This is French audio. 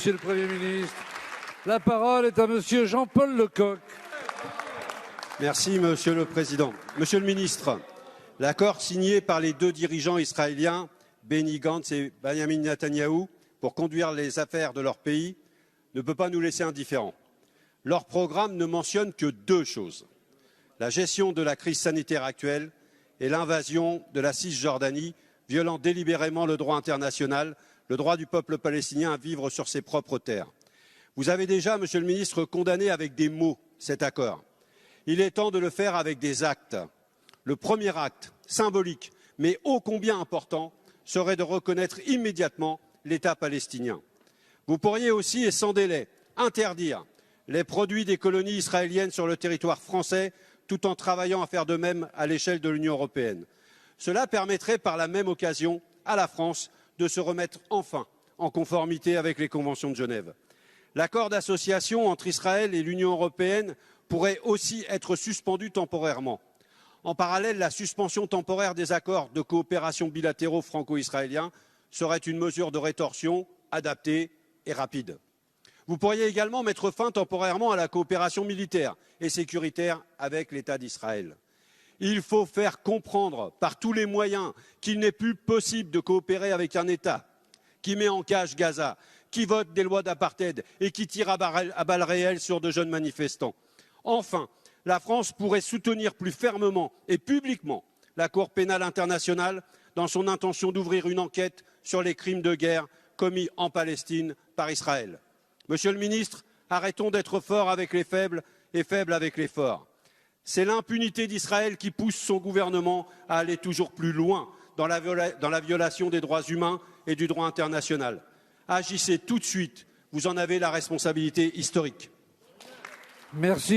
Monsieur le Premier ministre. La parole est à Monsieur Jean-Paul Lecoq. Merci, Monsieur le Président. Monsieur le Ministre, l'accord signé par les deux dirigeants israéliens, Benny Gantz et Benjamin Netanyahou, pour conduire les affaires de leur pays, ne peut pas nous laisser indifférents. Leur programme ne mentionne que deux choses: la gestion de la crise sanitaire actuelle et l'invasion de la Cisjordanie, violant délibérément le droit international, le droit du peuple palestinien à vivre sur ses propres terres. Vous avez déjà, Monsieur le Ministre, condamné avec des mots cet accord. Il est temps de le faire avec des actes. Le premier acte, symbolique, mais ô combien important, serait de reconnaître immédiatement l'État palestinien. Vous pourriez aussi, et sans délai, interdire les produits des colonies israéliennes sur le territoire français, tout en travaillant à faire de même à l'échelle de l'Union européenne. Cela permettrait par la même occasion à la France de se remettre enfin en conformité avec les conventions de Genève. L'accord d'association entre Israël et l'Union européenne pourrait aussi être suspendu temporairement. En parallèle, la suspension temporaire des accords de coopération bilatéraux franco-israéliens serait une mesure de rétorsion adaptée et rapide. Vous pourriez également mettre fin temporairement à la coopération militaire et sécuritaire avec l'État d'Israël. Il faut faire comprendre par tous les moyens qu'il n'est plus possible de coopérer avec un État qui met en cage Gaza, qui vote des lois d'apartheid et qui tire à balles réelles sur de jeunes manifestants. Enfin, la France pourrait soutenir plus fermement et publiquement la Cour pénale internationale dans son intention d'ouvrir une enquête sur les crimes de guerre commis en Palestine par Israël. Monsieur le ministre, arrêtons d'être forts avec les faibles et faibles avec les forts. C'est l'impunité d'Israël qui pousse son gouvernement à aller toujours plus loin dans la violation des droits humains et du droit international. Agissez tout de suite, vous en avez la responsabilité historique. Merci.